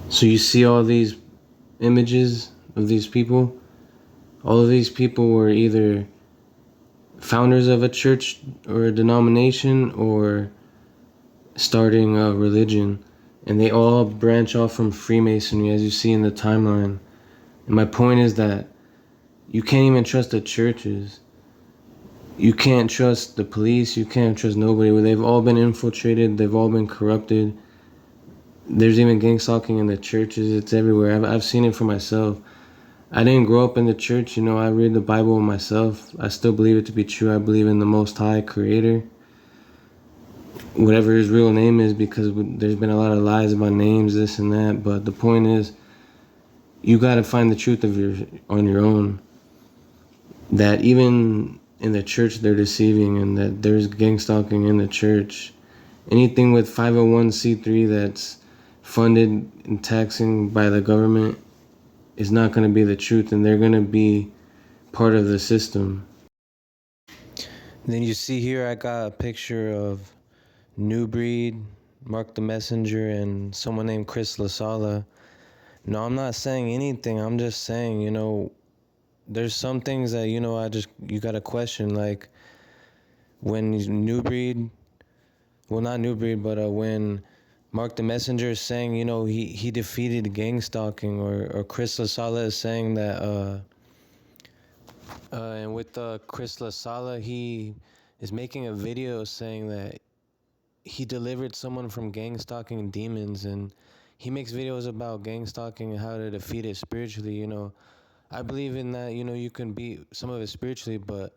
So you see all these images of these people? All of these people were either founders of a church or a denomination or starting a religion. And they all branch off from Freemasonry, as you see in the timeline. And my point is that you can't even trust the churches. You can't trust the police. You can't trust nobody. They've all been infiltrated. They've all been corrupted. There's even gangstalking in the churches. It's everywhere. I've seen it for myself. I didn't grow up in the church. I read the Bible myself. I still believe it to be true. I believe in the Most High Creator, whatever his real name is, because there's been a lot of lies about names, this and that. But the point is, you got to find the truth on your own. That even in the church they're deceiving, and that there's gangstalking in the church. Anything with 501c3 that's funded and taxing by the government is not going to be the truth, and they're going to be part of the system. Then you see here I got a picture of New Breed, Mark the Messenger, and someone named Chris LaSala. No, I'm not saying anything. I'm just saying, there's some things that, you got to question. Like when New Breed, well, not New Breed, but when Mark the Messenger is saying, he defeated gang stalking, or Chris LaSala is saying that, and with Chris LaSala, he is making a video saying that he delivered someone from gang stalking demons, and he makes videos about gang stalking and how to defeat it spiritually. I believe in that. You can beat some of it spiritually, but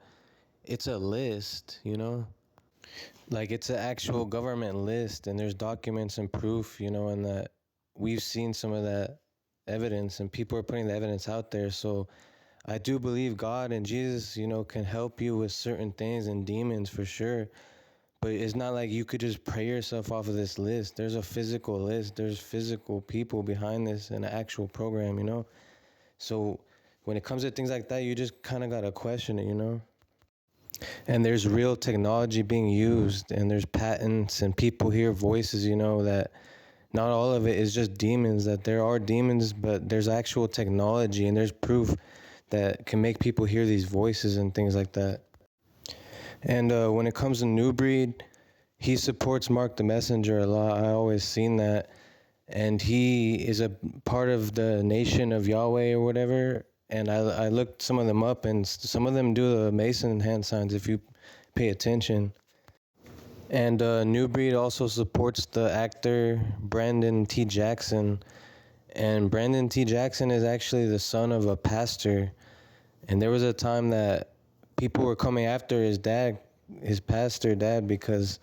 it's a list. Like it's an actual government list, and there's documents and proof. And that we've seen some of that evidence, and people are putting the evidence out there. So I do believe God and Jesus, can help you with certain things and demons for sure. But it's not like you could just pray yourself off of this list. There's a physical list. There's physical people behind this and an actual program. So when it comes to things like that, you just kind of got to question it. And there's real technology being used, and there's patents, and people hear voices, that not all of it is just demons, that there are demons, but there's actual technology, and there's proof that can make people hear these voices and things like that. And when it comes to New Breed, he supports Mark the Messenger a lot. I always seen that. And he is a part of the nation of Yahweh or whatever. And I looked some of them up, and some of them do the Mason hand signs if you pay attention. And New Breed also supports the actor Brandon T. Jackson. And Brandon T. Jackson is actually the son of a pastor. And there was a time that people were coming after his dad, his pastor dad, because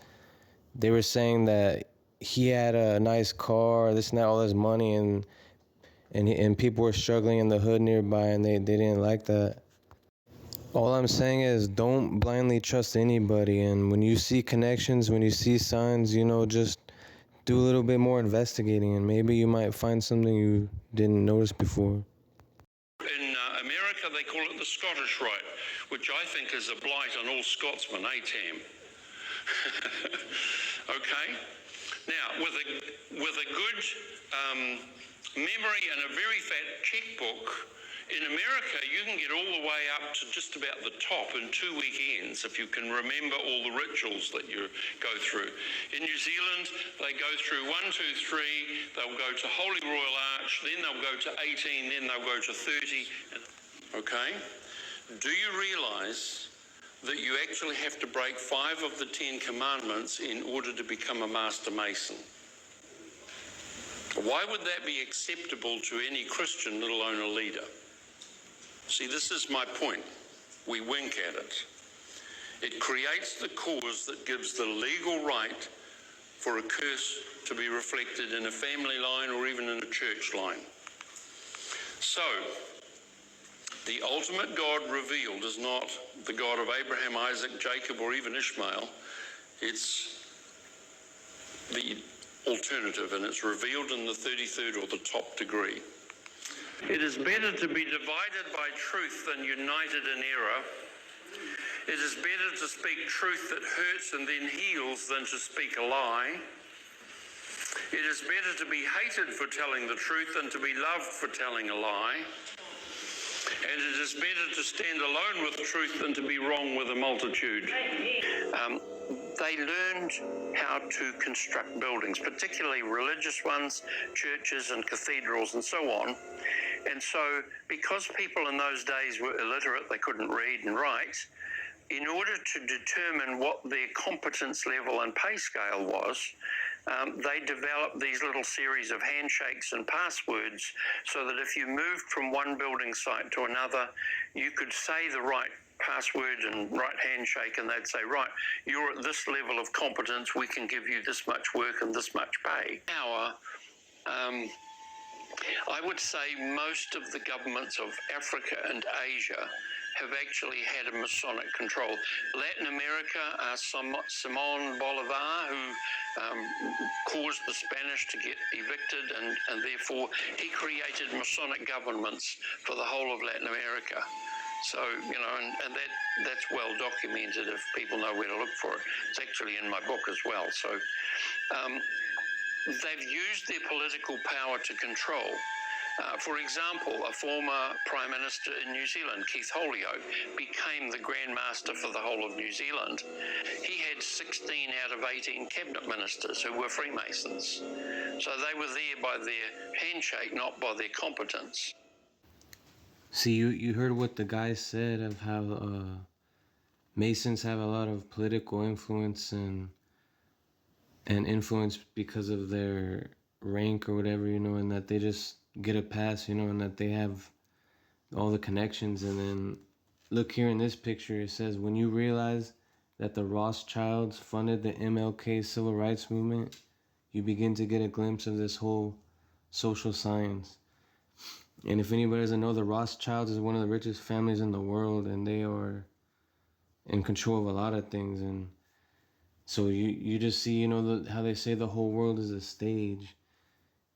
they were saying that he had a nice car, this and that, all his money, and people were struggling in the hood nearby, and they didn't like that. All I'm saying is don't blindly trust anybody, and when you see connections, when you see signs, just do a little bit more investigating, and maybe you might find something you didn't notice before. In America, they call it the Scottish Rite, which I think is a blight on all Scotsmen, Tam? Okay? Now, with a good memory and a very fat checkbook, in America, you can get all the way up to just about the top in 2 weekends if you can remember all the rituals that you go through. In New Zealand, they go through 1, 2, 3, they'll go to Holy Royal Arch, then they'll go to 18, then they'll go to 30. Okay? Do you realize that you actually have to break 5 of the 10 commandments in order to become a Master Mason? Why would that be acceptable to any Christian, let alone a leader? See, this is my point. We wink at it. It creates the cause that gives the legal right for a curse to be reflected in a family line or even in a church line. So, the ultimate God revealed is not the God of Abraham, Isaac, Jacob, or even Ishmael. It's the alternative, and it's revealed in the 33rd or the top degree. It is better to be divided by truth than united in error. It is better to speak truth that hurts and then heals than to speak a lie. It is better to be hated for telling the truth than to be loved for telling a lie. And it is better to stand alone with truth than to be wrong with a multitude. They learned how to construct buildings, particularly religious ones, churches and cathedrals and so on. And so, because people in those days were illiterate, they couldn't read and write, in order to determine what their competence level and pay scale was, they developed these little series of handshakes and passwords so that if you moved from one building site to another, you could say the right password and right handshake, and they'd say, right, you're at this level of competence, we can give you this much work and this much pay. I would say most of the governments of Africa and Asia have actually had a Masonic control. Latin America, Simon Bolivar, who caused the Spanish to get evicted, and therefore he created Masonic governments for the whole of Latin America. So, you know, and that's well documented if people know where to look for it. It's actually in my book as well. So they've used their political power to control. For example, a former Prime Minister in New Zealand, Keith Holyoake, became the Grand Master for the whole of New Zealand. He had 16 out of 18 cabinet ministers who were Freemasons. So they were there by their handshake, not by their competence. See, you heard what the guy said of how Masons have a lot of political influence and influence because of their rank or whatever, you know, and that they just get a pass, you know, and that they have all the connections. And then look here in this picture, it says, when you realize that the Rothschilds funded the MLK civil rights movement, you begin to get a glimpse of this whole social science. And if anybody doesn't know, the Rothschilds is one of the richest families in the world, and they are in control of a lot of things. And so you just see, you know, how they say the whole world is a stage.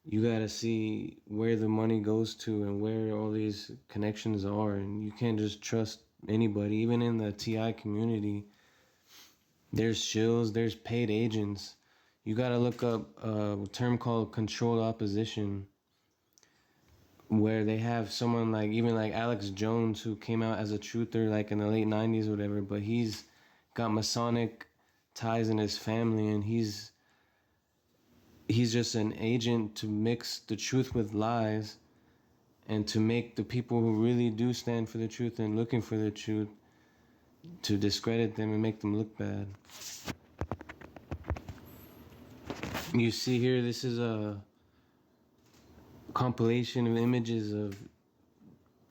You gotta see where the money goes to and where all these connections are, and you can't just trust anybody. Even in the TI community, there's shills, there's paid agents. You gotta look up a term called controlled opposition, where they have someone like, even like Alex Jones, who came out as a truther like in the late 90s or whatever, but he's got Masonic ties in his family, and he's just an agent to mix the truth with lies and to make the people who really do stand for the truth and looking for the truth, to discredit them and make them look bad. You see here, this is a compilation of images of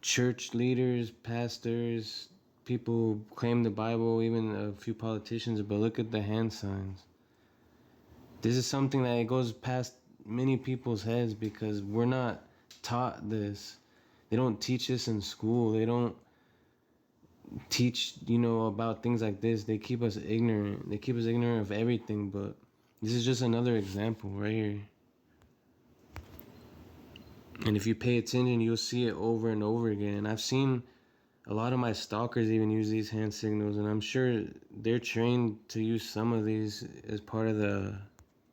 church leaders, pastors, people who claim the Bible, even a few politicians, but look at the hand signs. This is something that goes past many people's heads because we're not taught this. They don't teach this in school. They don't teach, you know, about things like this. They keep us ignorant. They keep us ignorant of everything, but this is just another example right here. And if you pay attention, you'll see it over and over again. And I've seen a lot of my stalkers even use these hand signals, and I'm sure they're trained to use some of these as part of the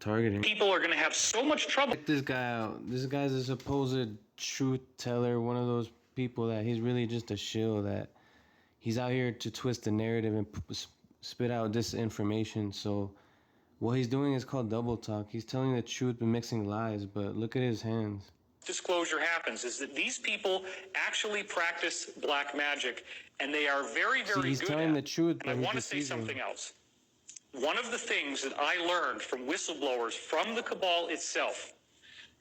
targeting. People are going to have so much trouble. Check this guy out. This guy's a supposed truth teller, one of those people that he's really just a shill, that he's out here to twist the narrative and spit out disinformation. So what he's doing is called double talk. He's telling the truth but mixing lies, but look at his hands. Disclosure happens is that these people actually practice black magic, and they are very, very he's good telling at the truth, And I but want to he's say deceiving. something else. One of the things that I learned from whistleblowers from the cabal itself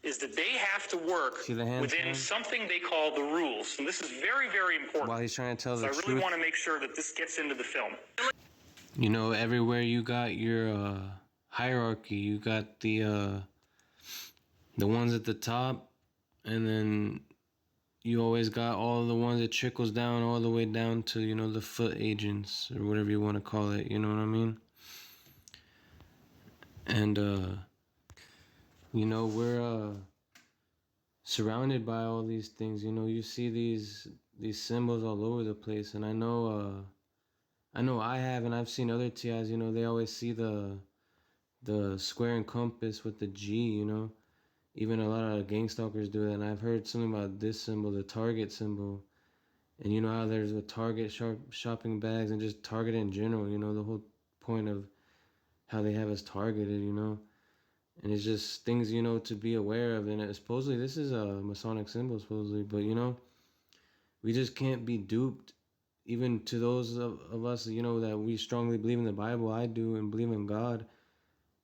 is that they have to work within something they call the rules. And this is very, very important. While he's trying to tell so the I truth. really want to make sure that this gets into the film. You know, everywhere you got your hierarchy, you got the ones at the top, and then you always got all the ones that trickles down all the way down to, you know, the foot agents or whatever you want to call it, you know what I mean? And you know, we're surrounded by all these things. You know, you see these symbols all over the place, and I know I have, and I've seen other TIs, you know, they always see the the square and compass with the G, you know. Even a lot of Gangstalkers do that. And I've heard something about this symbol, the Target symbol. And you know how there's a Target shopping bags and just Target in general, you know, the whole point of how they have us targeted, you know. And it's just things, you know, to be aware of. And supposedly this is a Masonic symbol, supposedly. But, you know, we just can't be duped. Even to those of us, you know, that we strongly believe in the Bible, I do, and believe in God.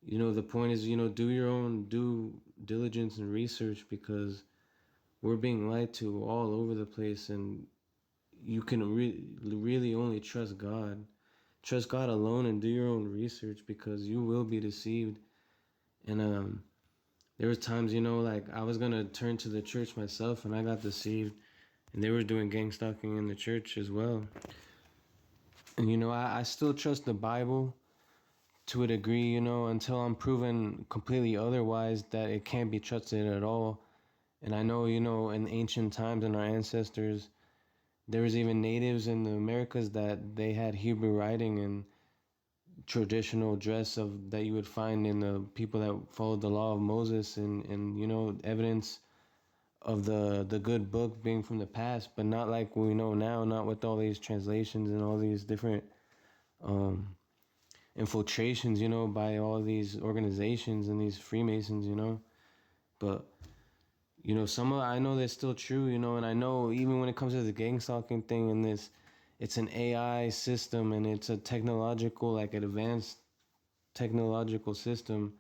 You know, the point is, you know, do your own due diligence and research, because we're being lied to all over the place, and you can really only trust God. Trust God alone and do your own research, because you will be deceived. And there were times, you know, like I was gonna turn to the church myself, and I got deceived, and they were doing gang stalking in the church as well. And you know, I still trust the Bible to a degree, you know, until I'm proven completely otherwise, that it can't be trusted at all. And I know, you know, in ancient times, in our ancestors, there was even natives in the Americas that they had Hebrew writing and traditional dress of that you would find in the people that followed the law of Moses, and you know, evidence of the good book being from the past, but not like we know now, not with all these translations and all these different infiltrations, you know, by all these organizations and these Freemasons, you know. But you know, some of I know that's still true, you know, and I know even when it comes to the gang stalking thing and this, it's an AI system and it's a technological, like an advanced technological system.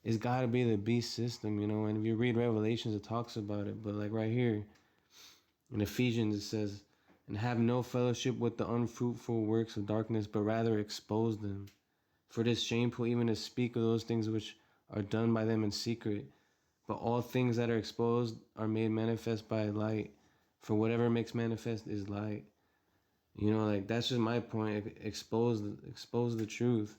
It's got to be the beast system, you know. And if you read Revelations, it talks about it. But like right here in Ephesians, it says, "And have no fellowship with the unfruitful works of darkness, but rather expose them. For it is shameful even to speak of those things which are done by them in secret. But all things that are exposed are made manifest by light. For whatever makes manifest is light." You know, like that's just my point. Expose the truth,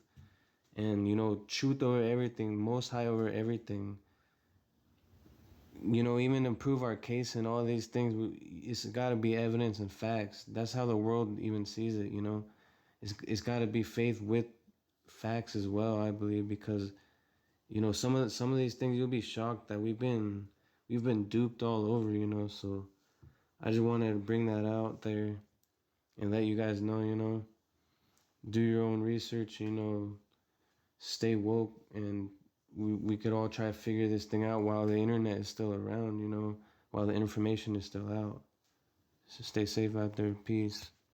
and you know, truth over everything, Most High over everything. You know, even to prove our case and all these things, it's got to be evidence and facts. That's how the world even sees it. You know, it's got to be faith with facts as well, I believe, because you know, some of these things you'll be shocked that we've been duped all over, you know. So I just wanted to bring that out there and let you guys know, you know, do your own research, you know, stay woke, and we could all try to figure this thing out while the internet is still around, you know, while the information is still out. So stay safe out there. Peace.